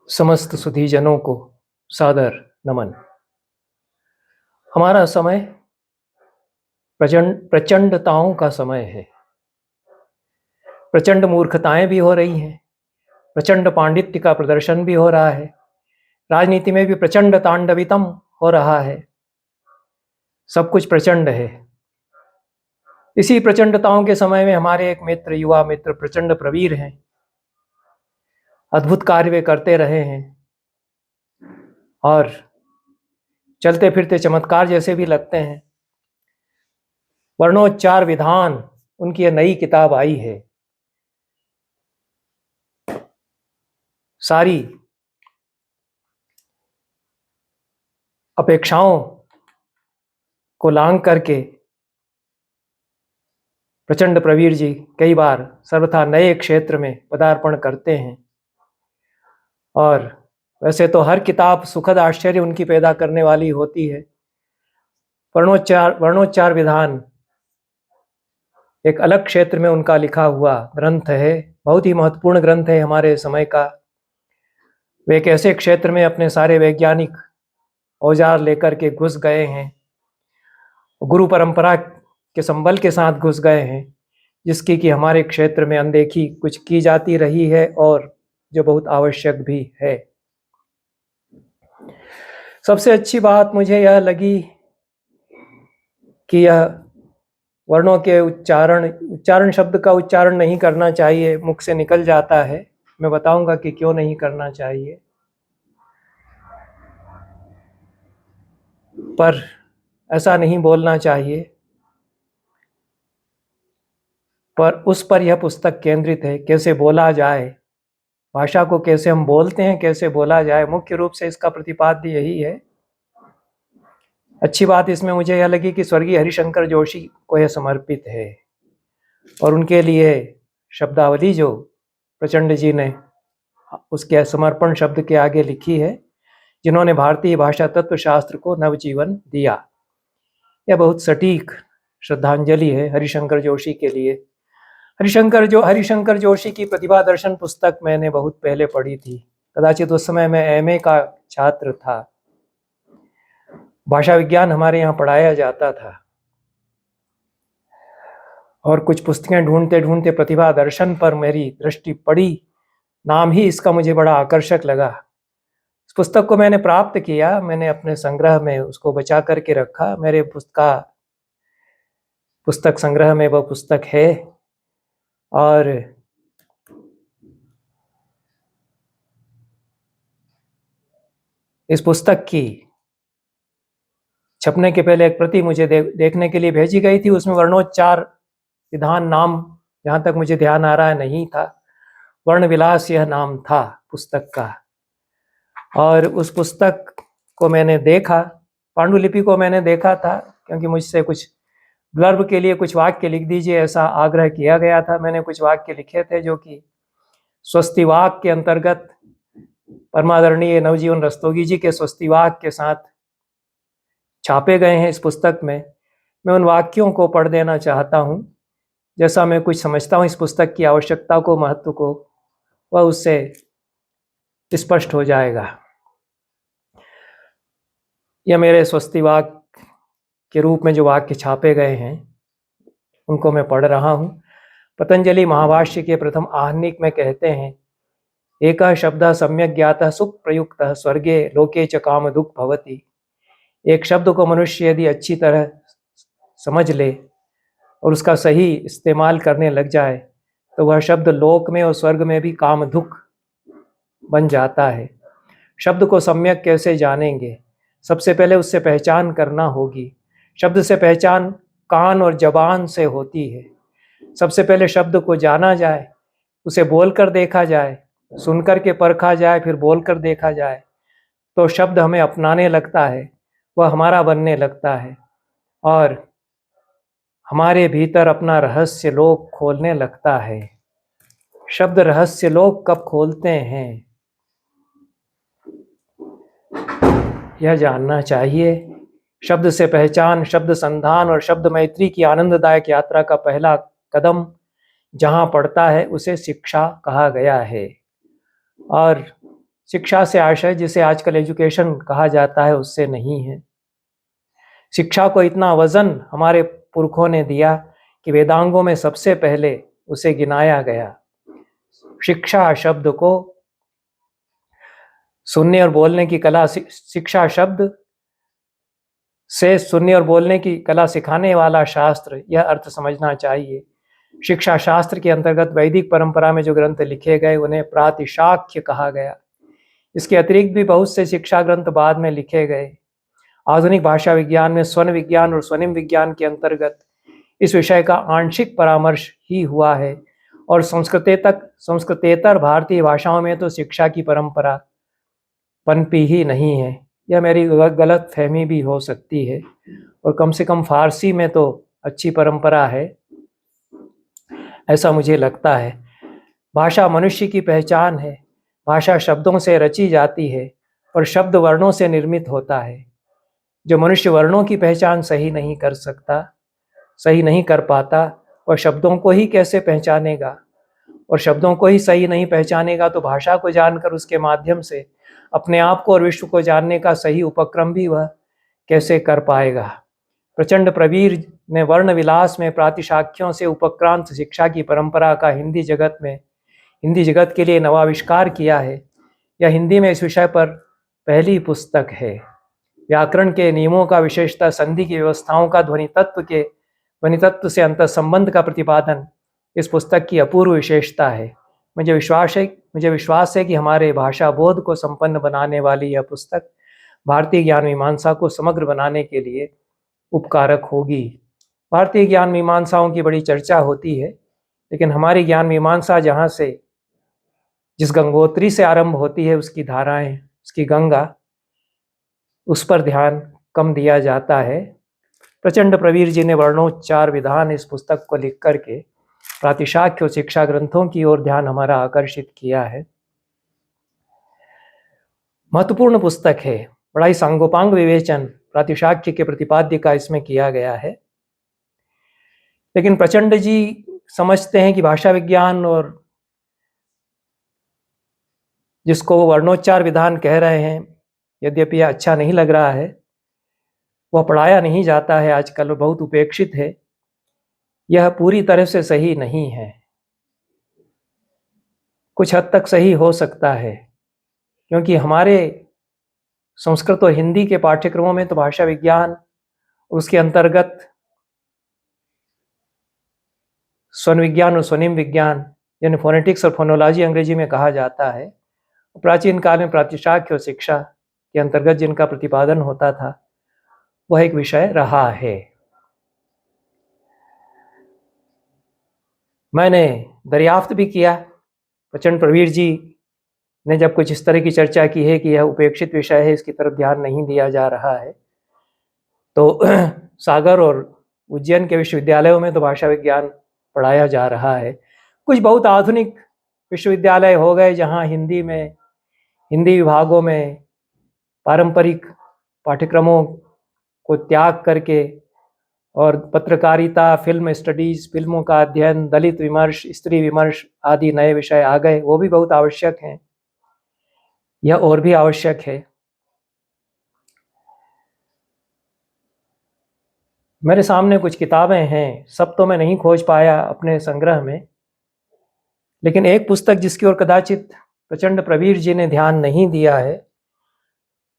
समस्त सुधीजनों को सादर नमन। हमारा समय प्रचंडताओं का समय है। प्रचंड मूर्खताएं भी हो रही हैं, प्रचंड पांडित्य का प्रदर्शन भी हो रहा है, राजनीति में भी प्रचंड तांडवितम हो रहा है। सब कुछ प्रचंड है। इसी प्रचंडताओं के समय में हमारे एक मित्र, युवा मित्र प्रचंड प्रवीर हैं। अद्भुत कार्य वे करते रहे हैं और चलते फिरते चमत्कार जैसे भी लगते हैं। वर्णोच्चार विधान उनकी यह नई किताब आई है। सारी अपेक्षाओं को लांघ करके प्रचंड प्रवीर जी कई बार सर्वथा नए क्षेत्र में पदार्पण करते हैं। और वैसे तो हर किताब सुखद आश्चर्य उनकी पैदा करने वाली होती है। वर्णोच्चार विधान एक अलग क्षेत्र में उनका लिखा हुआ ग्रंथ है, बहुत ही महत्वपूर्ण ग्रंथ है हमारे समय का। वे एक ऐसे क्षेत्र में अपने सारे वैज्ञानिक औजार लेकर के घुस गए हैं, गुरु परंपरा के संबल के साथ घुस गए हैं, जिसकी कि हमारे क्षेत्र में अनदेखी कुछ की जाती रही है और जो बहुत आवश्यक भी है। सबसे अच्छी बात मुझे यह लगी कि यह वर्णों के उच्चारण शब्द का उच्चारण नहीं करना चाहिए, मुख से निकल जाता है। मैं बताऊंगा कि क्यों नहीं करना चाहिए, पर ऐसा नहीं बोलना चाहिए। पर उस पर यह पुस्तक केंद्रित है, कैसे बोला जाए, भाषा को कैसे हम बोलते हैं, कैसे बोला जाए, मुख्य रूप से इसका प्रतिपाद्य यही है। अच्छी बात इसमें मुझे यह लगी कि स्वर्गीय हरिशंकर जोशी को यह समर्पित है और उनके लिए शब्दावली जो प्रचंड जी ने उसके समर्पण शब्द के आगे लिखी है, जिन्होंने भारतीय भाषा तत्व शास्त्र को नवजीवन दिया। यह बहुत सटीक श्रद्धांजलि है हरिशंकर जोशी के लिए। हरिशंकर जोशी की प्रतिभा दर्शन पुस्तक मैंने बहुत पहले पढ़ी थी, कदाचित उस समय मैं एमए का छात्र था। भाषा विज्ञान हमारे यहाँ पढ़ाया जाता था और कुछ पुस्तकें ढूंढते ढूंढते प्रतिभा दर्शन पर मेरी दृष्टि पड़ी। नाम ही इसका मुझे बड़ा आकर्षक लगा। इस पुस्तक को मैंने प्राप्त किया, मैंने अपने संग्रह में उसको बचा करके रखा। मेरे पुस्तक संग्रह में वह पुस्तक है और इस पुस्तक की छपने के पहले एक प्रति मुझे देखने के लिए भेजी गई थी। उसमें वर्णोच्चार विधान नाम, जहाँ तक मुझे ध्यान आ रहा है, नहीं था। वर्ण विलास यह नाम था पुस्तक का। और उस पुस्तक को मैंने देखा, पांडुलिपि को मैंने देखा था, क्योंकि मुझसे कुछ ब्लर्ब के लिए कुछ वाक्य लिख दीजिए ऐसा आग्रह किया गया था। मैंने कुछ वाक्य लिखे थे जो कि स्वस्तिवाक के अंतर्गत परमादरणीय नवजीवन रस्तोगी जी के स्वस्तिवाक के साथ छापे गए हैं इस पुस्तक में। मैं उन वाक्यों को पढ़ देना चाहता हूँ। जैसा मैं कुछ समझता हूँ इस पुस्तक की आवश्यकता को, महत्व को, वह उससे स्पष्ट हो जाएगा। यह मेरे स्वस्तिवाक के रूप में जो वाक्य छापे गए हैं उनको मैं पढ़ रहा हूँ। पतंजलि महाभाष्य के प्रथम आहनिक में कहते हैं, एकः शब्दः सम्यक् ज्ञातः सुख प्रयुक्तः स्वर्गे लोके च काम दुख भवति। एक शब्द को मनुष्य यदि अच्छी तरह समझ ले और उसका सही इस्तेमाल करने लग जाए तो वह शब्द लोक में और स्वर्ग में भी काम दुख बन जाता है। शब्द को सम्यक कैसे जानेंगे? सबसे पहले उससे पहचान करना होगी। शब्द से पहचान कान और जबान से होती है। सबसे पहले शब्द को जाना जाए, उसे बोलकर देखा जाए, सुनकर के परखा जाए, फिर बोलकर देखा जाए, तो शब्द हमें अपनाने लगता है, वह हमारा बनने लगता है और हमारे भीतर अपना रहस्य लोक खोलने लगता है। शब्द रहस्य लोक कब खोलते हैं यह जानना चाहिए। शब्द से पहचान, शब्द संधान और शब्द मैत्री की आनंददायक यात्रा का पहला कदम जहाँ पड़ता है उसे शिक्षा कहा गया है। और शिक्षा से आशय जिसे आजकल एजुकेशन कहा जाता है उससे नहीं है। शिक्षा को इतना वजन हमारे पुरखों ने दिया कि वेदांगों में सबसे पहले उसे गिनाया गया। शिक्षा शब्द को सुनने और बोलने की कला, शिक्षा शब्द से सुनने और बोलने की कला सिखाने वाला शास्त्र, यह अर्थ समझना चाहिए। शिक्षा शास्त्र के अंतर्गत वैदिक परंपरा में जो ग्रंथ लिखे गए उन्हें प्रातिशाख्य कहा गया। इसके अतिरिक्त भी बहुत से शिक्षा ग्रंथ बाद में लिखे गए। आधुनिक भाषा विज्ञान में स्वन विज्ञान और स्वनिम विज्ञान के अंतर्गत इस विषय का आंशिक परामर्श ही हुआ है, और संस्कृतेतर भारतीय भाषाओं में तो शिक्षा की परंपरा पनपी ही नहीं है। यह मेरी गलत फहमी भी हो सकती है, और कम से कम फारसी में तो अच्छी परंपरा है, ऐसा मुझे लगता है। भाषा मनुष्य की पहचान है। भाषा शब्दों से रची जाती है और शब्द वर्णों से निर्मित होता है। जो मनुष्य वर्णों की पहचान सही नहीं कर पाता, वह शब्दों को ही कैसे पहचानेगा? और शब्दों को ही सही नहीं पहचानेगा तो भाषा को जानकर उसके माध्यम से अपने आप को और विश्व को जानने का सही उपक्रम भी वह कैसे कर पाएगा? प्रचंड प्रवीर ने वर्ण विलास में प्रातिशाख्यों से उपक्रांत शिक्षा की परंपरा का हिंदी जगत के लिए नवाविष्कार किया है। यह हिंदी में इस विषय पर पहली पुस्तक है। व्याकरण के नियमों का, विशेषतः संधि की व्यवस्थाओं का, ध्वनि तत्व से अंतर संबंध का प्रतिपादन इस पुस्तक की अपूर्व विशेषता है। मुझे विश्वास है कि हमारे भाषा बोध को संपन्न बनाने वाली यह पुस्तक भारतीय ज्ञान मीमांसा को समग्र बनाने के लिए उपकारक होगी। भारतीय ज्ञान मीमांसाओं की बड़ी चर्चा होती है, लेकिन हमारी ज्ञान मीमांसा जिस गंगोत्री से आरंभ होती है, उसकी धाराएं, उसकी गंगा, उस पर ध्यान कम दिया जाता है। प्रचंड प्रवीर जी ने वर्णोच्चार विधान इस पुस्तक को लिख करके प्रातिशाख्य और शिक्षा ग्रंथों की ओर ध्यान हमारा आकर्षित किया है। महत्वपूर्ण पुस्तक है। बड़ा ही सांगोपांग विवेचन प्रातिशाख्य के प्रतिपाद्य का इसमें किया गया है। लेकिन प्रचंड जी समझते हैं कि भाषा विज्ञान, और जिसको वो वर्णोच्चार विधान कह रहे हैं, यद्यपि यह अच्छा नहीं लग रहा है, वह पढ़ाया नहीं जाता है आजकल, बहुत उपेक्षित है। यह पूरी तरह से सही नहीं है। कुछ हद तक सही हो सकता है, क्योंकि हमारे संस्कृत और हिंदी के पाठ्यक्रमों में तो भाषा विज्ञान, उसके अंतर्गत स्वन विज्ञान और स्वनिम विज्ञान, यानी फोनेटिक्स और फोनोलॉजी अंग्रेजी में कहा जाता है, प्राचीन काल में प्रातिशाख्य और शिक्षा के अंतर्गत जिनका प्रतिपादन होता था, वह एक विषय रहा है। मैंने दरियाफ्त भी किया। प्रचंड प्रवीर जी ने जब कुछ इस तरह की चर्चा की है कि यह उपेक्षित विषय है, इसकी तरफ ध्यान नहीं दिया जा रहा है, तो सागर और उज्जैन के विश्वविद्यालयों में तो भाषा विज्ञान पढ़ाया जा रहा है। कुछ बहुत आधुनिक विश्वविद्यालय हो गए जहाँ हिंदी विभागों में पारंपरिक पाठ्यक्रमों को त्याग करके और पत्रकारिता, फिल्म स्टडीज, फिल्मों का अध्ययन, दलित विमर्श, स्त्री विमर्श आदि नए विषय आ गए। वो भी बहुत आवश्यक हैं। यह और भी आवश्यक है। मेरे सामने कुछ किताबें हैं, सब तो मैं नहीं खोज पाया अपने संग्रह में, लेकिन एक पुस्तक जिसकी ओर कदाचित प्रचंड प्रवीर जी ने ध्यान नहीं दिया है,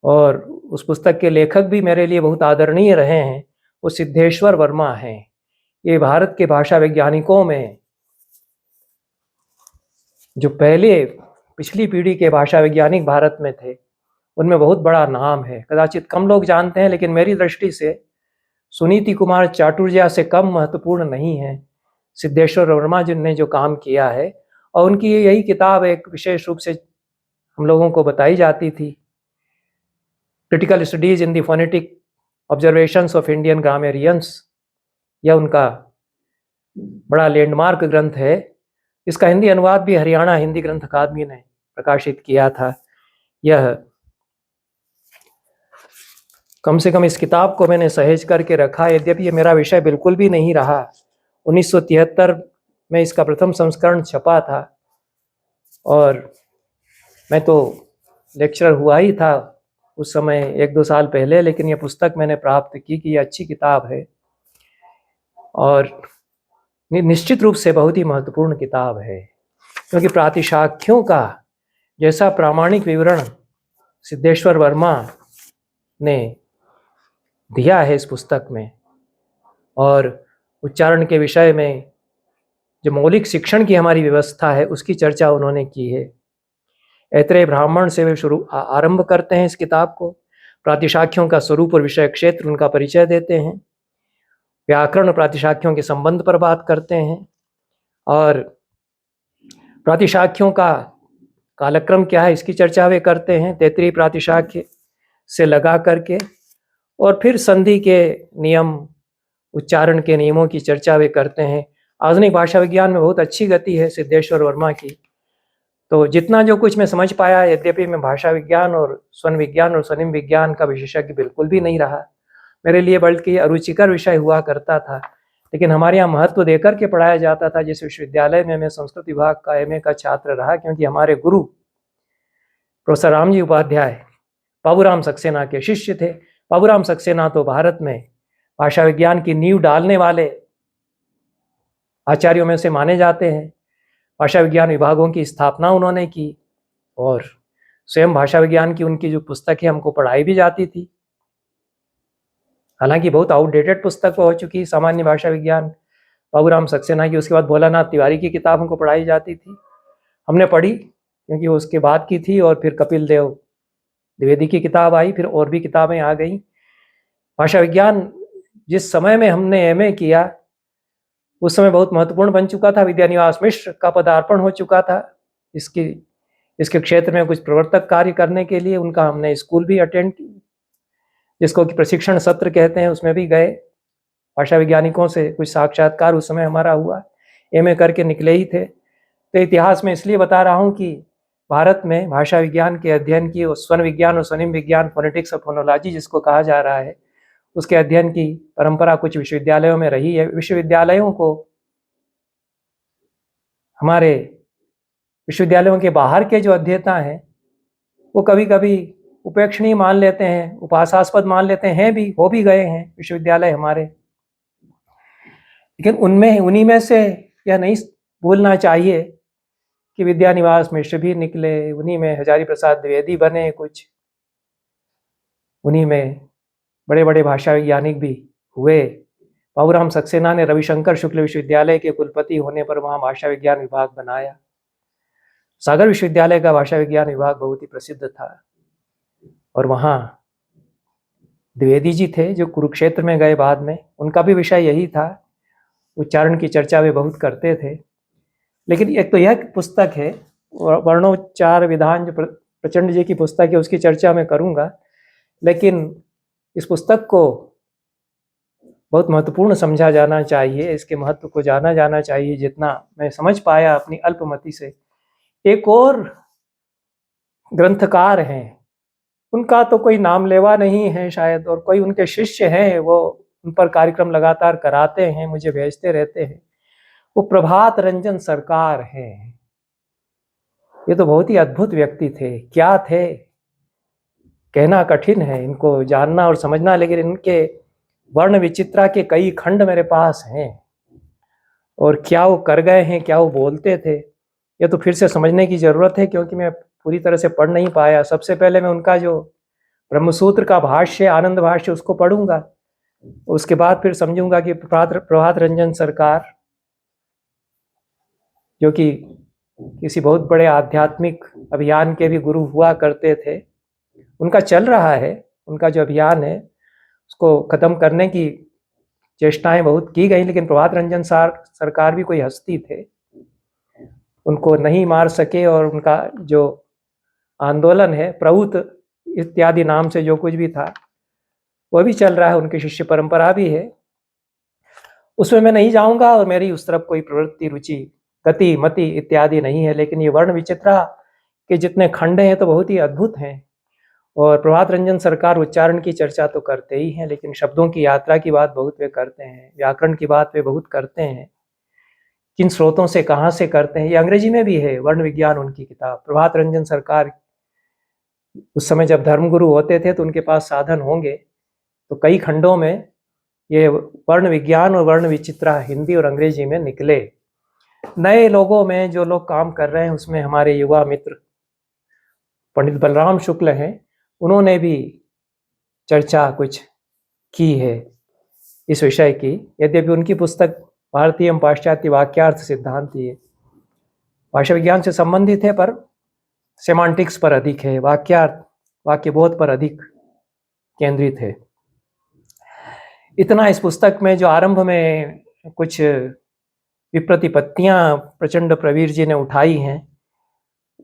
और उस पुस्तक के लेखक भी मेरे लिए बहुत आदरणीय रहे हैं, वो सिद्धेश्वर वर्मा हैं। ये भारत के भाषा वैज्ञानिकों में जो पिछली पीढ़ी के भाषा वैज्ञानिक भारत में थे, उनमें बहुत बड़ा नाम है। कदाचित कम लोग जानते हैं, लेकिन मेरी दृष्टि से सुनीति कुमार चाटुर्या से कम महत्वपूर्ण नहीं है सिद्धेश्वर वर्मा जिनने जो काम किया है। और उनकी यही किताब एक विशेष रूप से हम लोगों को बताई जाती थी, critical studies in the phonetic observations of Indian grammarians. यह उनका बड़ा लैंडमार्क ग्रंथ है। इसका हिंदी अनुवाद भी हरियाणा हिंदी ग्रंथ अकादमी ने प्रकाशित किया था। यह कम से कम इस किताब को मैंने सहेज करके रखा, यद्यपि ये मेरा विषय बिल्कुल भी नहीं रहा। 1973 में इसका प्रथम संस्करण छपा था, और मैं तो लेक्चरर हुआ ही था उस समय 1-2 साल पहले, लेकिन ये पुस्तक मैंने प्राप्त की कि ये अच्छी किताब है और निश्चित रूप से बहुत ही महत्वपूर्ण किताब है, क्योंकि प्रातिशाख्यों का जैसा प्रामाणिक विवरण सिद्धेश्वर वर्मा ने दिया है इस पुस्तक में, और उच्चारण के विषय में जो मौलिक शिक्षण की हमारी व्यवस्था है उसकी चर्चा उन्होंने की है। ऐत्रेय ब्राह्मण से वे आरंभ करते हैं इस किताब को, प्रातिशाख्यों का स्वरूप और विषय क्षेत्र उनका परिचय देते हैं, व्याकरण और प्रातिशाख्यों के संबंध पर बात करते हैं, और प्रातिशाख्यों का कालक्रम क्या है इसकी चर्चा वे करते हैं, तैत्तिरीय प्रातिशाख्य से लगा करके, और फिर संधि के नियम, उच्चारण के नियमों की चर्चा वे करते हैं। आधुनिक भाषा विज्ञान में बहुत अच्छी गति है सिद्धेश्वर वर्मा की, तो जितना जो कुछ मैं समझ पाया, यद्यपि मैं भाषा विज्ञान और स्वन विज्ञान और स्वनिम विज्ञान का विशेषज्ञ बिल्कुल भी नहीं रहा, मेरे लिए बल्कि अरुचिकर विषय हुआ करता था, लेकिन हमारे यहाँ महत्व देकर के पढ़ाया जाता था। जिस विश्वविद्यालय में मैं संस्कृत विभाग का एमए का छात्र रहा, क्योंकि हमारे गुरु प्रोफेसर रामजी उपाध्याय बाबूराम सक्सेना के शिष्य थे। बाबूराम सक्सेना तो भारत में भाषा विज्ञान की नींव डालने वाले आचार्यों में से माने जाते हैं। भाषा विज्ञान विभागों की स्थापना उन्होंने की, और स्वयं भाषा विज्ञान की उनकी जो पुस्तक है हमको पढ़ाई भी जाती थी, हालांकि बहुत आउटडेटेड पुस्तक हो चुकी सामान्य भाषा विज्ञान बाबूराम सक्सेना की। उसके बाद भोलानाथ तिवारी की किताब हमको पढ़ाई जाती थी, हमने पढ़ी क्योंकि वो उसके बाद की थी, और फिर कपिल देव द्विवेदी की किताब आई, फिर और भी किताबें आ गई। भाषा विज्ञान जिस समय में हमने एमए किया उस समय बहुत महत्वपूर्ण बन चुका था। विद्यानिवास मिश्र का पदार्पण हो चुका था इसके क्षेत्र में कुछ प्रवर्तक कार्य करने के लिए। उनका हमने स्कूल भी अटेंड की, जिसको कि प्रशिक्षण सत्र कहते हैं, उसमें भी गए। भाषा वैज्ञानिकों से कुछ साक्षात्कार उस समय हमारा हुआ, एमए करके निकले ही थे। तो इतिहास में इसलिए बता रहा हूँ कि भारत में भाषा विज्ञान के अध्ययन की, और स्वन विज्ञान और स्वनिम विज्ञान, फोनेटिक्स और फोनोलॉजी जिसको कहा जा रहा है, उसके अध्ययन की परंपरा कुछ विश्वविद्यालयों में रही है। विश्वविद्यालयों को, हमारे विश्वविद्यालयों के बाहर के जो अध्येता हैं वो कभी कभी उपेक्षणीय मान लेते हैं, उपासास्पद मान लेते हैं, भी हो भी गए हैं विश्वविद्यालय हमारे, लेकिन उन्हीं में से यह नहीं भूलना चाहिए कि विद्यानिवास मिश्र भी निकले, उन्हीं में हजारी प्रसाद द्विवेदी बने, कुछ उन्हीं में बड़े बड़े भाषा वैज्ञानिक भी हुए। बाबूराम सक्सेना ने रविशंकर शुक्ल विश्वविद्यालय के कुलपति होने पर वहाँ भाषा विज्ञान विभाग बनाया। सागर विश्वविद्यालय का भाषा विज्ञान विभाग बहुत ही प्रसिद्ध था, और वहाँ द्विवेदी जी थे जो कुरुक्षेत्र में गए बाद में, उनका भी विषय यही था, उच्चारण की चर्चा वे बहुत करते थे। लेकिन एक तो यह पुस्तक है वर्णोच्चार विधान, जो प्रचंड जी की पुस्तक है, उसकी चर्चा मैं करूँगा, लेकिन इस पुस्तक को बहुत महत्वपूर्ण समझा जाना चाहिए, इसके महत्व को जाना जाना चाहिए जितना मैं समझ पाया अपनी अल्पमति से। एक और ग्रंथकार हैं, उनका तो कोई नाम लेवा नहीं है शायद, और कोई उनके शिष्य हैं, वो उन पर कार्यक्रम लगातार कराते हैं, मुझे भेजते रहते हैं। वो प्रभात रंजन सरकार हैं। ये तो बहुत ही अद्भुत व्यक्ति थे, क्या थे कहना कठिन है, इनको जानना और समझना, लेकिन इनके वर्ण विचित्रा के कई खंड मेरे पास हैं, और क्या वो कर गए हैं, क्या वो बोलते थे, ये तो फिर से समझने की जरूरत है, क्योंकि मैं पूरी तरह से पढ़ नहीं पाया। सबसे पहले मैं उनका जो ब्रह्मसूत्र का भाष्य, आनंद भाष्य, उसको पढ़ूंगा, उसके बाद फिर समझूंगा कि प्रभात रंजन सरकार जो कि किसी बहुत बड़े आध्यात्मिक अभियान के भी गुरु हुआ करते थे, उनका चल रहा है, उनका जो अभियान है उसको खत्म करने की चेष्टाएं बहुत की गई, लेकिन प्रभात रंजन सरकार भी कोई हस्ती थे, उनको नहीं मार सके, और उनका जो आंदोलन है प्रऊत इत्यादि नाम से जो कुछ भी था वह भी चल रहा है, उनकी शिष्य परंपरा भी है, उसमें मैं नहीं जाऊंगा, और मेरी उस तरफ कोई प्रवृत्ति, रुचि, गति, मति इत्यादि नहीं है। लेकिन ये वर्ण विचित्रा के जितने खंड हैं तो बहुत ही अद्भुत हैं, और प्रभात रंजन सरकार उच्चारण की चर्चा तो करते ही हैं, लेकिन शब्दों की यात्रा की बात बहुत वे करते हैं, व्याकरण की बात वे बहुत करते हैं, किन स्रोतों से कहाँ से करते हैं। ये अंग्रेजी में भी है, वर्ण विज्ञान उनकी किताब, प्रभात रंजन सरकार उस समय जब धर्मगुरु होते थे तो उनके पास साधन होंगे, तो कई खंडों में ये वर्ण विज्ञान और वर्ण विचित्रा हिंदी और अंग्रेजी में निकले। नए लोगों में जो लोग काम कर रहे हैं उसमें हमारे युवा मित्र पंडित बलराम शुक्ल हैं, उन्होंने भी चर्चा कुछ की है इस विषय की। यद्यपि उनकी पुस्तक भारतीय एवं पाश्चात्य वाक्यार्थ सिद्धांत ये भाषा विज्ञान से संबंधित है, पर सेमांटिक्स पर अधिक है, वाक्यार्थ वाक्य बोध पर अधिक केंद्रित है। इतना इस पुस्तक में जो आरंभ में कुछ विप्रतिपत्तियां प्रचंड प्रवीर जी ने उठाई हैं,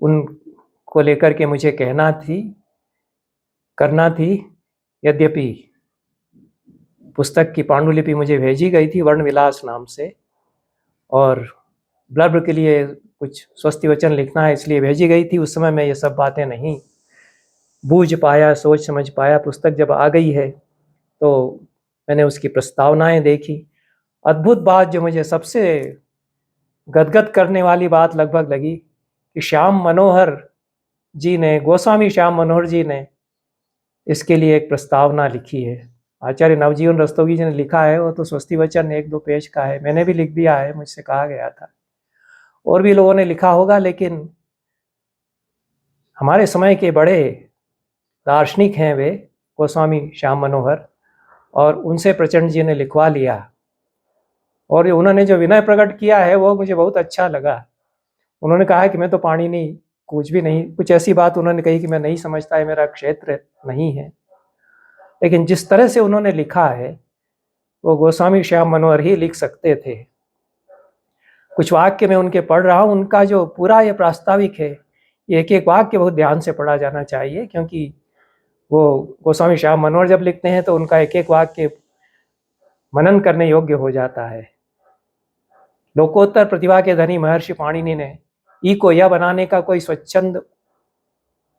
उनको लेकर के मुझे करना थी। यद्यपि पुस्तक की पांडुलिपि मुझे भेजी गई थी वर्ण विलास नाम से, और ब्लर्ब के लिए कुछ स्वस्ति वचन लिखना है इसलिए भेजी गई थी। उस समय मैं ये सब बातें नहीं बूझ पाया, सोच समझ पाया। पुस्तक जब आ गई है तो मैंने उसकी प्रस्तावनाएं देखी। अद्भुत बात जो मुझे सबसे गदगद करने वाली बात लगभग लगी कि श्याम मनोहर जी ने, गोस्वामी श्याम मनोहर जी ने इसके लिए एक प्रस्तावना लिखी है। आचार्य नवजीवन रस्तोगी जी ने लिखा है, वो तो स्वस्ति वचन 1-2 पेज का है, मैंने भी लिख दिया है, मुझसे कहा गया था। और भी लोगों ने लिखा होगा, लेकिन हमारे समय के बड़े दार्शनिक हैं वे, गोस्वामी श्याम मनोहर, और उनसे प्रचंड जी ने लिखवा लिया। और उन्होंने जो विनय प्रकट किया है वो मुझे बहुत अच्छा लगा। उन्होंने कहा है कि मैं तो पाणिनि कुछ भी नहीं, कुछ ऐसी बात उन्होंने कही कि मैं नहीं समझता है, मेरा क्षेत्र नहीं है। लेकिन जिस तरह से उन्होंने लिखा है वो गोस्वामी श्याम मनोहर ही लिख सकते थे। कुछ वाक्य मैं उनके पढ़ रहा हूँ, उनका जो पूरा ये प्रास्ताविक है, ये एक एक वाक्य बहुत ध्यान से पढ़ा जाना चाहिए, क्योंकि वो गोस्वामी श्याम मनोहर जब लिखते हैं तो उनका एक एक वाक्य मनन करने योग्य हो जाता है। लोकोत्तर प्रतिभा के धनी महर्षि पाणिनि ने ई को यह बनाने का कोई स्वच्छंद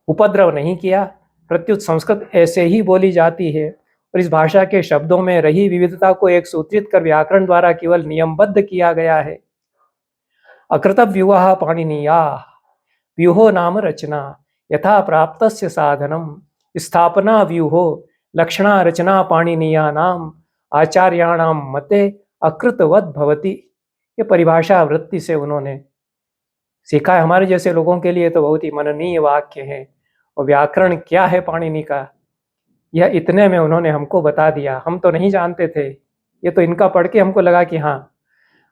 उपद्रव नहीं किया। प्रत्युत संस्कृत ऐसे ही बोली जाती है और इस भाषा के शब्दों में रही विविधता को एक सूत्रित कर व्याकरण द्वारा केवल नियमबद्ध किया गया है। अकृतव्यूहा पाणिनीया व्यूहो नाम रचना यथा प्राप्तस्य साधनम स्थापना व्यूहो लक्षणा रचना पाणिनीया नाम आचार्याणाम मते अकृतवत भवति। ये परिभाषा वृत्ति से उन्होंने सीखा है। हमारे जैसे लोगों के लिए तो बहुत ही मननीय वाक्य है। और व्याकरण क्या है पाणिनि का, यह इतने में उन्होंने हमको बता दिया। हम तो नहीं जानते थे, ये तो इनका पढ़ के हमको लगा कि हाँ,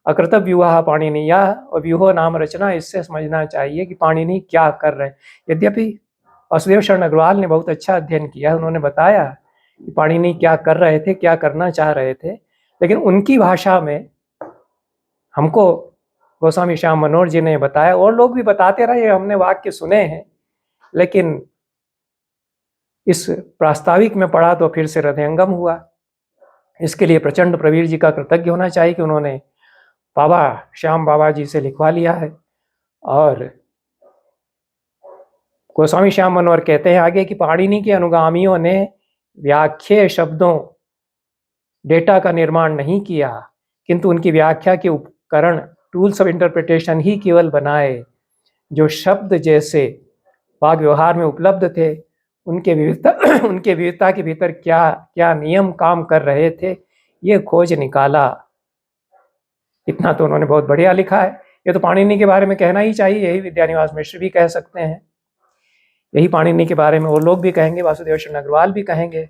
अकृतव्यूहा पाणिनीया और व्यूहो नाम रचना, इससे समझना चाहिए कि पाणिनि क्या कर रहे हैं। यद्यपि वासुदेव शरण अग्रवाल ने बहुत अच्छा अध्ययन किया, उन्होंने बताया कि पाणिनि क्या कर रहे थे, क्या करना चाह रहे थे, लेकिन उनकी भाषा में हमको गोस्वामी श्याम मनोहर जी ने बताया। और लोग भी बताते रहे, हमने वाक्य सुने हैं, लेकिन इस प्रास्ताविक में पढ़ा तो फिर से हृदयंगम हुआ। इसके लिए प्रचंड प्रवीर जी का कृतज्ञ होना चाहिए कि उन्होंने बाबा श्याम बाबा जी से लिखवा लिया है। और गोस्वामी श्याम मनोहर कहते हैं आगे कि पाणिनि के अनुगामियों ने व्याख्या शब्दों डेटा का निर्माण नहीं किया, किंतु उनकी व्याख्या के उपकरण टूल्स ऑफ इंटरप्रिटेशन ही केवल बनाए, जो शब्द जैसे वाग व्यवहार में उपलब्ध थे। उनके विविधता के भीतर क्या क्या नियम काम कर रहे थे, ये खोज निकाला। इतना तो उन्होंने बहुत बढ़िया लिखा है। ये तो पाणिनि के बारे में कहना ही चाहिए, यही विद्यानिवास मिश्र भी कह सकते हैं, यही पाणिनि के बारे में और लोग भी कहेंगे, वासुदेव शरण अग्रवाल भी कहेंगे।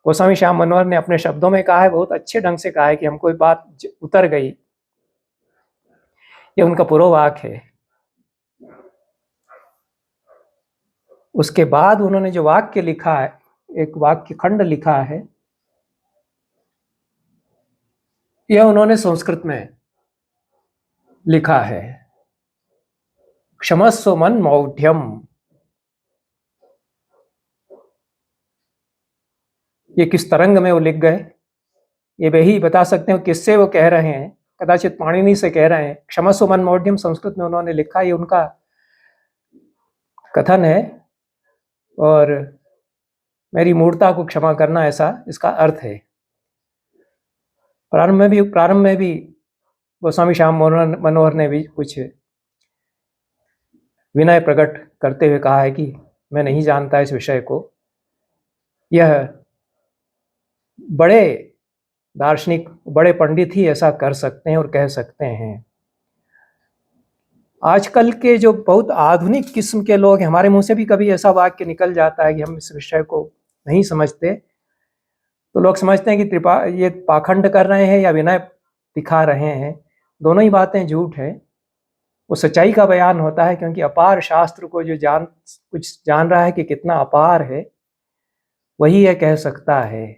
गोस्वामी श्याम मनोहर ने अपने शब्दों में कहा है, बहुत अच्छे ढंग से कहा है कि हमको बात उतर गई। ये उनका पूर्ववाक है। उसके बाद उन्होंने जो वाक्य लिखा है, एक वाक्य खंड लिखा है, यह उन्होंने संस्कृत में लिखा है। क्षमस्व मन मौढ़्यम। ये किस तरंग में वो लिख गए, ये वही बता सकते हो किससे वो कह रहे हैं। कदाचित पाणिनि से कह रहे हैं। क्षमस्व मन मौढ़्यम संस्कृत में उन्होंने लिखा, ये उनका कथन है। और मेरी मूर्खता को क्षमा करना, ऐसा इसका अर्थ है। प्रारंभ में भी गोस्वामी श्याम मनोहर ने भी कुछ विनय प्रकट करते हुए कहा है कि मैं नहीं जानता इस विषय को। यह बड़े दार्शनिक, बड़े पंडित ही ऐसा कर सकते हैं और कह सकते हैं। आजकल के जो बहुत आधुनिक किस्म के लोग हैं, हमारे मुंह से भी कभी ऐसा वाक्य निकल जाता है कि हम इस विषय को नहीं समझते, तो लोग समझते हैं कि ये पाखंड कर रहे हैं या विनय दिखा रहे हैं। दोनों ही बातें झूठ है। वो सच्चाई का बयान होता है, क्योंकि अपार शास्त्र को जो कुछ जान रहा है कि कितना अपार है, वही यह कह सकता है।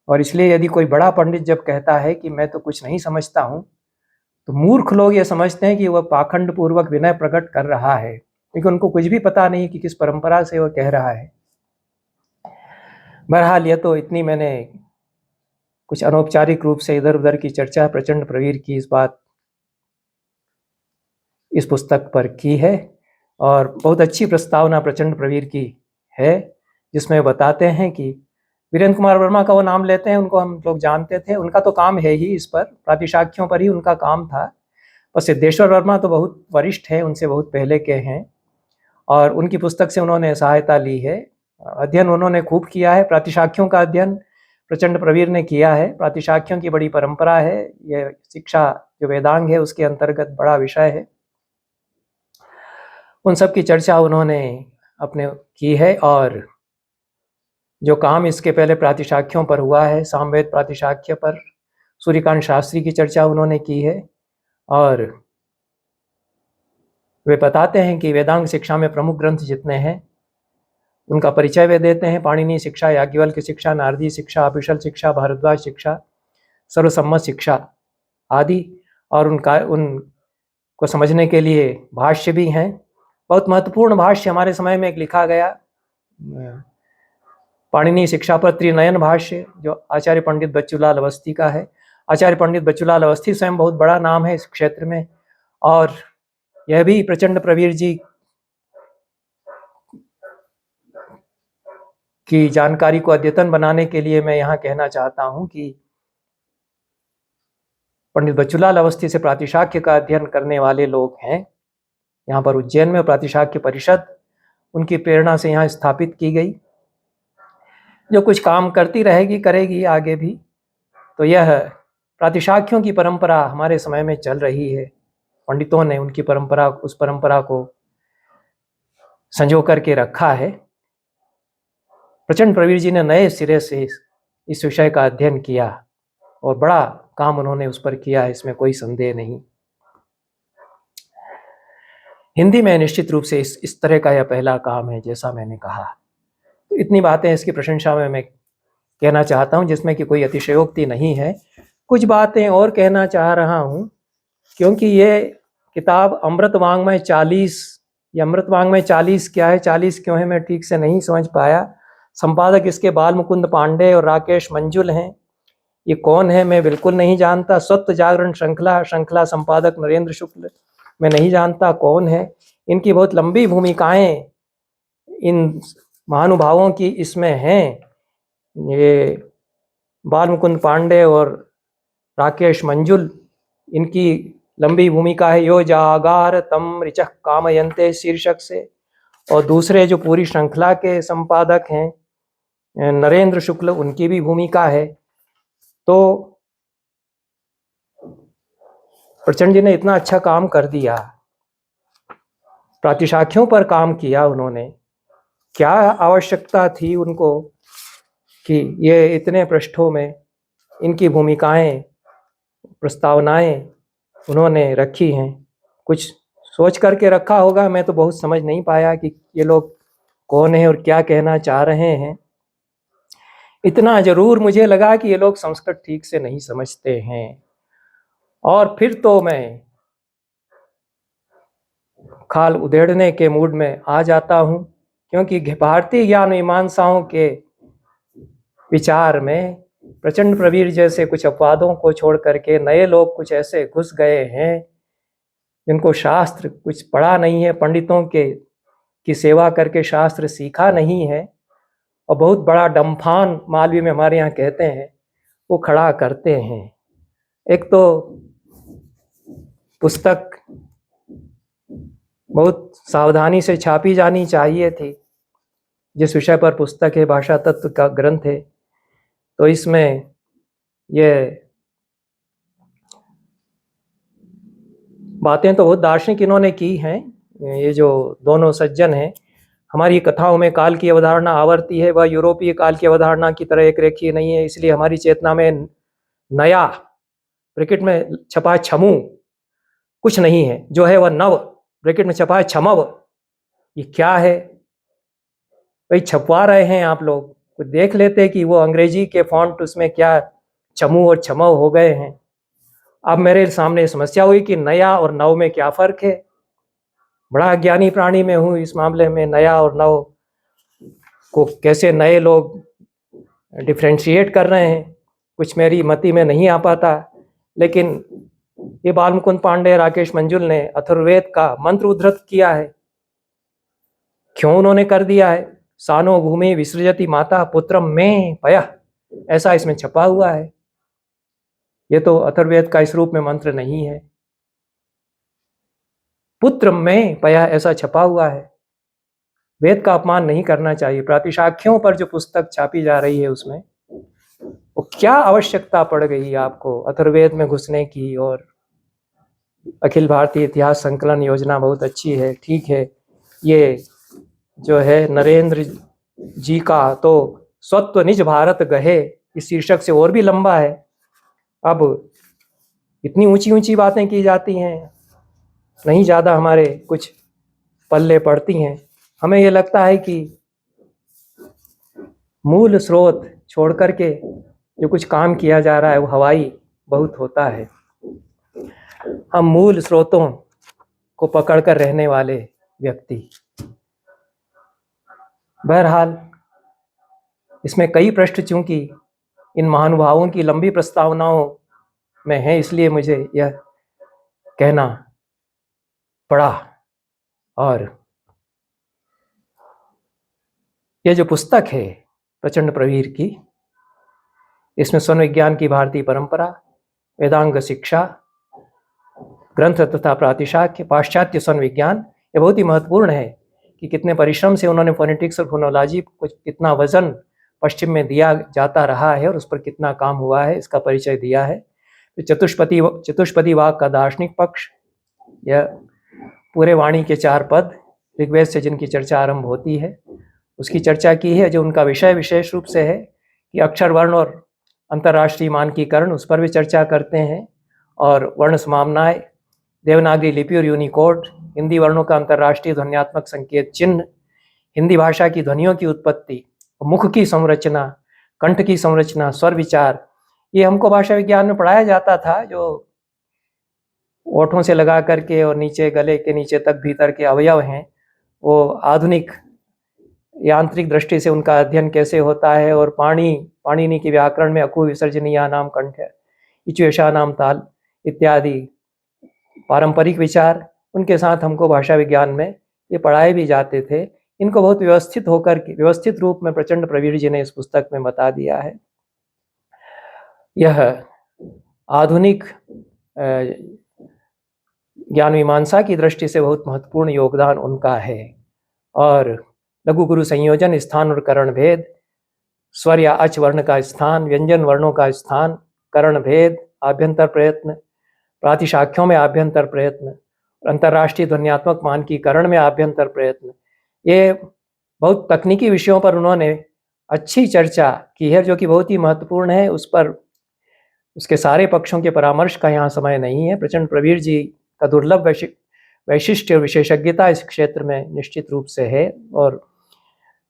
और इसलिए यदि कोई बड़ा पंडित जब कहता है कि मैं तो कुछ नहीं समझता हूँ, तो मूर्ख लोग ये समझते हैं कि वह पाखंड पूर्वक विनय प्रकट कर रहा है, क्योंकि उनको कुछ भी पता नहीं कि किस परंपरा से वह कह रहा है। बहरहाल यह तो इतनी मैंने कुछ अनौपचारिक रूप से इधर उधर की चर्चा प्रचंड प्रवीर की इस पुस्तक पर की है, और बहुत अच्छी प्रस्तावना प्रचंड प्रवीर की है, जिसमें बताते हैं कि वीरेंद्र कुमार वर्मा का वो नाम लेते हैं, उनको हम लोग जानते थे। उनका तो काम है ही इस पर, प्रातिशाख्यों पर ही उनका काम था। और सिद्धेश्वर वर्मा तो बहुत वरिष्ठ है, उनसे बहुत पहले के हैं, और उनकी पुस्तक से उन्होंने सहायता ली है। अध्ययन उन्होंने खूब किया है। प्रातिशाख्यों का अध्ययन प्रचंड प्रवीर ने किया है। प्रातिशाख्यों की बड़ी परंपरा है। यह शिक्षा जो वेदांग है उसके अंतर्गत बड़ा विषय है। उन सब की चर्चा उन्होंने अपने की है। और जो काम इसके पहले प्रातिशाख्यों पर हुआ है, सामवेद प्रातिशाख्य पर सूर्यकांत शास्त्री की चर्चा उन्होंने की है। और वे बताते हैं कि वेदांग शिक्षा में प्रमुख ग्रंथ जितने हैं उनका परिचय वे देते हैं। पाणिनि शिक्षा, याज्ञवल्क्य शिक्षा, नारदी शिक्षा, अपिशल शिक्षा, भारद्वाज शिक्षा, सर्वसम्मत शिक्षा आदि। और उनको समझने के लिए भाष्य भी हैं। बहुत महत्वपूर्ण भाष्य हमारे समय में एक लिखा गया पाणिनि शिक्षा पर त्रिनयन भाष्य, जो आचार्य पंडित बच्चूलाल अवस्थी का है। आचार्य पंडित बच्चूलाल अवस्थी स्वयं बहुत बड़ा नाम है इस क्षेत्र में, और यह भी प्रचंड प्रवीर जी की जानकारी को अद्यतन बनाने के लिए मैं यहाँ कहना चाहता हूँ कि पंडित बच्चूलाल अवस्थी से प्रातिशाख्य का अध्ययन करने वाले लोग हैं यहाँ पर उज्जैन में। प्रातिशाख्य परिषद उनकी प्रेरणा से यहाँ स्थापित की गई, जो कुछ काम करती रहेगी, करेगी आगे भी। तो यह प्रातिशाख्यों की परंपरा हमारे समय में चल रही है। पंडितों ने उनकी परंपरा, उस परंपरा को संजो करके रखा है। प्रचंड प्रवीर जी ने नए सिरे से इस विषय का अध्ययन किया और बड़ा काम उन्होंने उस पर किया है, इसमें कोई संदेह नहीं। हिंदी में निश्चित रूप से इस तरह का यह पहला काम है, जैसा मैंने कहा। तो इतनी बातें इसकी प्रशंसा में मैं कहना चाहता हूँ, जिसमें कि कोई अतिशयोक्ति नहीं है। कुछ बातें और कहना चाह रहा हूँ, क्योंकि ये किताब अमृत वांग्मय 40, ये अमृत वांग्मय 40 क्या है, 40 क्यों है, मैं ठीक से नहीं समझ पाया। संपादक इसके बाल मुकुंद पांडे और राकेश मंजुल हैं। ये कौन है मैं बिल्कुल नहीं जानता। स्वत्व जागरण श्रृंखला संपादक नरेंद्र शुक्ल, मैं नहीं जानता कौन है। इनकी बहुत लंबी भूमिकाएं इन महानुभावों की इसमें हैं। ये बाल मुकुंद पांडे और राकेश मंजुल, इनकी लंबी भूमिका है। यो जागार तम ऋचः कामयन्ते शीर्षक से। और दूसरे जो पूरी श्रृंखला के संपादक हैं नरेंद्र शुक्ल, उनकी भी भूमिका है। तो प्रचंड जी ने इतना अच्छा काम कर दिया, प्रातिशाख्यों पर काम किया उन्होंने। क्या आवश्यकता थी उनको कि ये इतने पृष्ठों में इनकी भूमिकाएं, प्रस्तावनाएं उन्होंने रखी हैं। कुछ सोच करके रखा होगा, मैं तो बहुत समझ नहीं पाया कि ये लोग कौन है और क्या कहना चाह रहे हैं। इतना जरूर मुझे लगा कि ये लोग संस्कृत ठीक से नहीं समझते हैं। और फिर तो मैं खाल उधेड़ने के मूड में आ जाता हूँ, क्योंकि भारतीय ज्ञान मीमांसाओं के विचार में प्रचंड प्रवीर जैसे कुछ अपवादों को छोड़ करके नए लोग कुछ ऐसे घुस गए हैं जिनको शास्त्र कुछ पढ़ा नहीं है, पंडितों की सेवा करके शास्त्र सीखा नहीं है, और बहुत बड़ा डम्फान मालवी में हमारे यहाँ कहते हैं वो खड़ा करते हैं। एक तो पुस्तक बहुत सावधानी से छापी जानी चाहिए थी। जिस विषय पर पुस्तक है, भाषा तत्व का ग्रंथ है, तो इसमें ये बातें तो बहुत दार्शनिक इन्होंने की हैं। ये जो दोनों सज्जन हैं, हमारी कथाओं में काल की अवधारणा आवर्ती है, वह यूरोपीय काल की अवधारणा की तरह एक रेखीय नहीं है। इसलिए हमारी चेतना में नया, ब्रैकेट में छपा है छमू, कुछ नहीं है। जो है वह नव, ब्रैकेट में छपा है छमव। ये क्या है भाई? छपवा रहे हैं आप लोग, तो देख लेते कि वो अंग्रेजी के फॉन्ट उसमें क्या छमू और छमव हो गए हैं। अब मेरे सामने समस्या हुई कि नया और नव में क्या फर्क है। बड़ा अज्ञानी प्राणी में हूँ इस मामले में। नया और नव को कैसे नए लोग डिफ्रेंशिएट कर रहे हैं, कुछ मेरी मति में नहीं आ पाता। लेकिन ये बालमुकुंद पांडे, राकेश मंजुल ने अथर्ववेद का मंत्र उद्धृत किया है। क्यों उन्होंने कर दिया है? सानो भूमि विसृजति माता पुत्रम में पया, ऐसा इसमें छपा हुआ है। ये तो अथर्ववेद का इस रूप में मंत्र नहीं है। पुत्र में पया ऐसा छपा हुआ है। वेद का अपमान नहीं करना चाहिए। प्रातिशाख्यों पर जो पुस्तक छापी जा रही है उसमें वो क्या आवश्यकता पड़ गई आपको अथर्ववेद में घुसने की? और अखिल भारतीय इतिहास संकलन योजना बहुत अच्छी है, ठीक है। ये जो है नरेंद्र जी का तो स्वत्व निज भारत गहे, इस शीर्षक से और भी लंबा है। अब इतनी ऊंची ऊंची बातें की जाती हैं, नहीं ज़्यादा हमारे कुछ पल्ले पड़ती हैं। हमें ये लगता है कि मूल स्रोत छोड़ करके जो कुछ काम किया जा रहा है वो हवाई बहुत होता है। हम मूल स्रोतों को पकड़कर रहने वाले व्यक्ति। बहरहाल इसमें कई पृष्ठ चूंकि इन महानुभावों की लंबी प्रस्तावनाओं में है, इसलिए मुझे यह कहना पड़ा। और यह जो पुस्तक है प्रचंड प्रवीर की, इसमें स्वर्ण विज्ञान की भारतीय परंपरा, वेदांग शिक्षा, ग्रंथ तथा प्रातिशाख्य, पाश्चात्य स्वर्ण विज्ञान, ये बहुत ही महत्वपूर्ण है कि कितने परिश्रम से उन्होंने फोनेटिक्स और फोनोलॉजी को कितना वजन पश्चिम में दिया जाता रहा है और उस पर कितना काम हुआ है, इसका परिचय दिया है। तो चतुष्पदी वाक का दार्शनिक पक्ष, यह पूरे वाणी के 4 पद ऋग्वेद से जिनकी चर्चा आरंभ होती है उसकी चर्चा की है। जो उनका विषय विशेष रूप से है कि अक्षर वर्ण और अंतर्राष्ट्रीय मानकीकरण, उस पर भी चर्चा करते हैं। और वर्ण समामनाएं, देवनागरी लिपि और यूनिकोड, हिंदी वर्णों का अंतर्राष्ट्रीय ध्वन्यात्मक संकेत चिन्ह, हिंदी भाषा की ध्वनियों की उत्पत्ति, मुख की संरचना, कंठ की संरचना, स्वर विचार, ये हमको भाषा विज्ञान में पढ़ाया जाता था। जो ओठों से लगा करके और नीचे गले के नीचे तक भीतर के अवयव हैं, वो आधुनिक यांत्रिक दृष्टि से उनका अध्ययन कैसे होता है। और पाणिनि के व्याकरण में अकु विसर्जनीया नाम कंठ, इचुएशा नाम ताल इत्यादि पारंपरिक विचार, उनके साथ हमको भाषा विज्ञान में ये पढ़ाए भी जाते थे। इनको बहुत व्यवस्थित होकर के, व्यवस्थित रूप में प्रचंड प्रवीर जी ने इस पुस्तक में बता दिया है। यह आधुनिक ज्ञान मीमांसा की दृष्टि से बहुत महत्वपूर्ण योगदान उनका है। और लघु गुरु संयोजन, स्थान और करण भेद, स्वर या अच वर्ण का स्थान, व्यंजन वर्णों का स्थान, करण भेद, आभ्यंतर प्रयत्न, प्रातिशाख्यों में आभ्यंतर प्रयत्न, अंतर्राष्ट्रीय ध्वन्यात्मक मानकीकरण में आभ्यंतर प्रयत्न, ये बहुत तकनीकी विषयों पर उन्होंने अच्छी चर्चा की है, जो कि बहुत ही महत्वपूर्ण है। उस पर उसके सारे पक्षों के परामर्श का यहाँ समय नहीं है। प्रचंड प्रवीर जी का दुर्लभ वैशिष्ट्य और विशेषज्ञता इस क्षेत्र में निश्चित रूप से है, और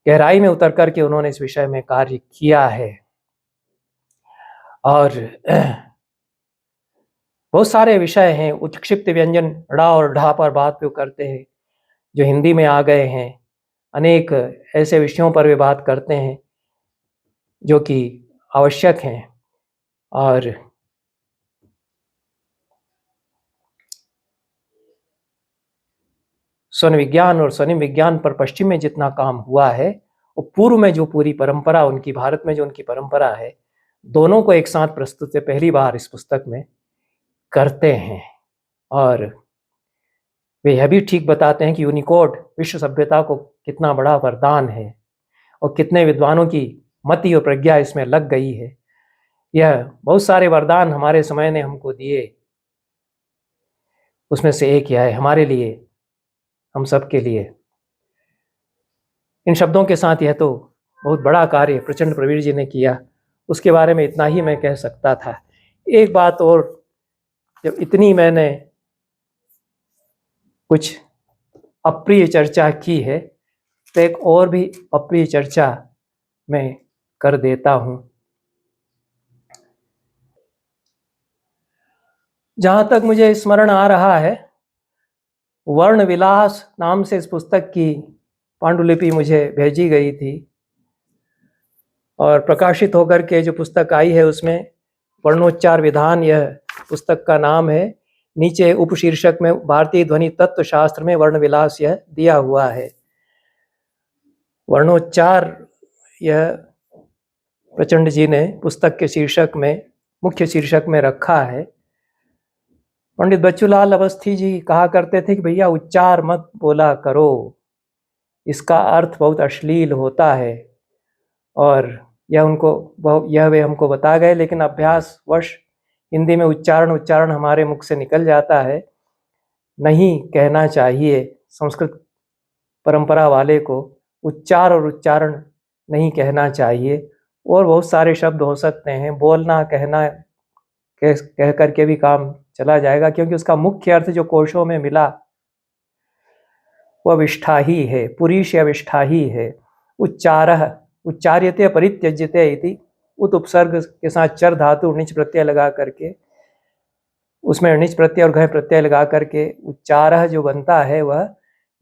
गहराई में उतर करके उन्होंने इस विषय में कार्य किया है। और बहुत सारे विषय हैं, उत्क्षिप्त व्यंजन ड़ा और ढा पर बात जो करते हैं, जो हिंदी में आ गए हैं। अनेक ऐसे विषयों पर वे बात करते हैं जो कि आवश्यक हैं। और स्वर्ण विज्ञान और स्वनिम विज्ञान पर पश्चिम में जितना काम हुआ है, वो पूर्व में जो पूरी परंपरा उनकी, भारत में जो उनकी परंपरा है, दोनों को एक साथ प्रस्तुत से पहली बार इस पुस्तक में करते हैं। और वे यह भी ठीक बताते हैं कि यूनिकोड विश्व सभ्यता को कितना बड़ा वरदान है और कितने विद्वानों की मति और प्रज्ञा इसमें लग गई है। यह बहुत सारे वरदान हमारे समय ने हमको दिए, उसमें से एक यह है हमारे लिए, हम सब के लिए। इन शब्दों के साथ यह तो बहुत बड़ा कार्य प्रचंड प्रवीर जी ने किया, उसके बारे में इतना ही मैं कह सकता था। एक बात और, जब इतनी मैंने कुछ अप्रिय चर्चा की है तो एक और भी अप्रिय चर्चा मैं कर देता हूं। जहां तक मुझे स्मरण आ रहा है, वर्ण विलास नाम से इस पुस्तक की पांडुलिपि मुझे भेजी गई थी और प्रकाशित होकर के जो पुस्तक आई है उसमें वर्णोच्चार विधान यह पुस्तक का नाम है। नीचे उपशीर्षक में भारतीय ध्वनि तत्व शास्त्र में वर्ण विलास यह दिया हुआ है। वर्णोच्चार यह प्रचंड जी ने पुस्तक के शीर्षक में, मुख्य शीर्षक में रखा है। पंडित बच्चूलाल अवस्थी जी कहा करते थे कि भैया उच्चार मत बोला करो, इसका अर्थ बहुत अश्लील होता है। और यह वे हमको बता गए, लेकिन अभ्यास वश हिंदी में उच्चारण हमारे मुख से निकल जाता है। नहीं कहना चाहिए, संस्कृत परंपरा वाले को उच्चार और उच्चारण नहीं कहना चाहिए। और बहुत सारे शब्द हो सकते हैं, बोलना कहना कह करके भी काम चला जाएगा, क्योंकि उसका मुख्य अर्थ जो कोशों में मिला वह विष्ठा ही है, पुरीश या विष्ठा ही है। उच्चारः उच्चार्यते परित्यज्यते इति, उत उपसर्ग के साथ चर धातु निच प्रत्यय लगा करके, उसमें निच प्रत्यय और घय प्रत्यय लगा करके उच्चारः जो बनता है वह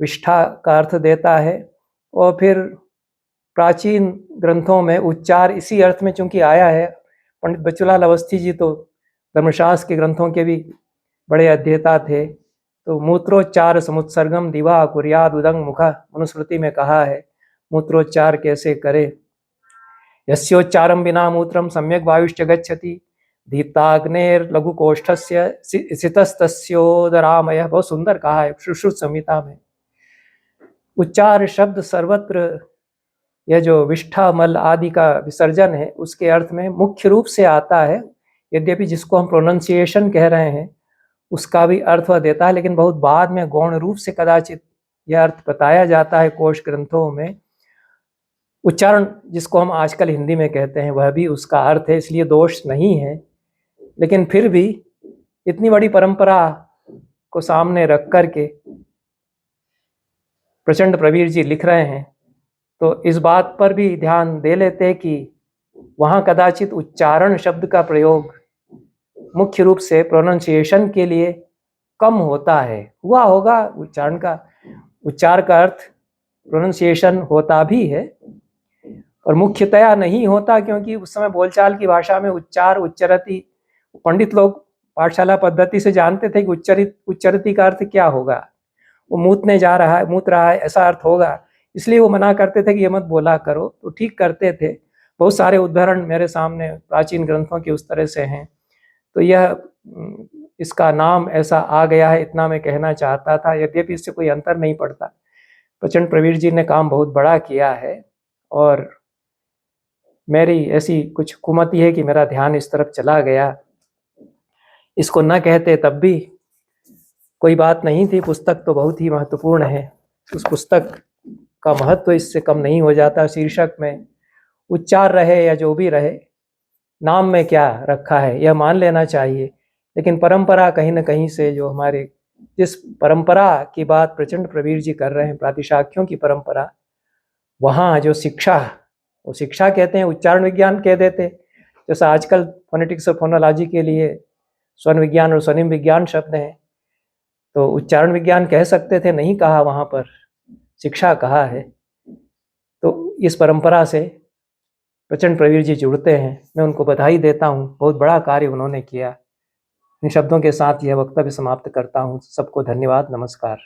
विष्ठा का अर्थ देता है। और फिर प्राचीन ग्रंथों में उच्चार इसी अर्थ में चूंकि आया है, पंडित बच्चूलाल अवस्थी जी तो धर्मशास्त्र के ग्रंथों के भी बड़े अध्येता थे, तो मूत्रोच्चार समुत्सर्गम दिवा कुर्याद उदंग मुखा, मनुस्मृति में कहा है मूत्रोच्चार कैसे करे। यस्योच्चारम बिना मूत्रम सम्यक वायुश्च गच्छति, धीताग्नेर लघु कोष्ठस्य सितस्तस्योदरामयः, बहुत सुंदर कहा है सुश्रुत संहिता में। उच्चार शब्द सर्वत्र, यह जो विष्ठा मल आदि का विसर्जन है उसके अर्थ में मुख्य रूप से आता है। यद्यपि जिसको हम प्रोनाउंसिएशन कह रहे हैं उसका भी अर्थ वह देता है, लेकिन बहुत बाद में गौण रूप से कदाचित यह अर्थ बताया जाता है कोश ग्रंथों में। उच्चारण जिसको हम आजकल हिंदी में कहते हैं वह भी उसका अर्थ है, इसलिए दोष नहीं है। लेकिन फिर भी इतनी बड़ी परंपरा को सामने रख करके प्रचंड प्रवीर जी लिख रहे हैं, तो इस बात पर भी ध्यान दे लेते कि वहाँ कदाचित उच्चारण शब्द का प्रयोग मुख्य रूप से प्रोनाउंसिएशन के लिए कम होता है। हुआ होगा उच्चारण का, उच्चार का अर्थ प्रोनाउंसिएशन होता भी है और मुख्यतया नहीं होता, क्योंकि उस समय बोलचाल की भाषा में उच्चार उच्चरति, पंडित लोग पाठशाला पद्धति से जानते थे कि उच्चरति का अर्थ क्या होगा, वो मूतने जा रहा है, मूत रहा है, ऐसा अर्थ होगा, इसलिए वो मना करते थे कि ये मत बोला करो, तो ठीक करते थे। बहुत सारे उदाहरण मेरे सामने प्राचीन ग्रंथों के उस तरह से हैं। तो यह इसका नाम ऐसा आ गया है, इतना मैं कहना चाहता था। यद्यपि इससे कोई अंतर नहीं पड़ता, प्रचंड प्रवीर जी ने काम बहुत बड़ा किया है और मेरी ऐसी कुछ कुमति है कि मेरा ध्यान इस तरफ चला गया। इसको न कहते तब भी कोई बात नहीं थी, पुस्तक तो बहुत ही महत्वपूर्ण है, उस पुस्तक का महत्व इससे कम नहीं हो जाता। शीर्षक में उच्चार रहे या जो भी रहे, नाम में क्या रखा है यह मान लेना चाहिए, लेकिन परंपरा कहीं न कहीं से, जो हमारे जिस परंपरा की बात प्रचंड प्रवीर जी कर रहे हैं, प्रातिशाख्यों की परंपरा, वहाँ जो शिक्षा, वो शिक्षा कहते हैं, उच्चारण विज्ञान कह देते। जैसा आजकल फोनेटिक्स और फोनोलॉजी के लिए स्वन विज्ञान और स्वनिम विज्ञान शब्द हैं, तो उच्चारण विज्ञान कह सकते थे, नहीं कहा, वहाँ पर शिक्षा कहा है। तो इस परंपरा से प्रचंड प्रवीर जी जुड़ते हैं, मैं उनको बधाई देता हूँ, बहुत बड़ा कार्य उन्होंने किया। इन शब्दों के साथ यह वक्तव्य समाप्त करता हूँ। सबको धन्यवाद, नमस्कार।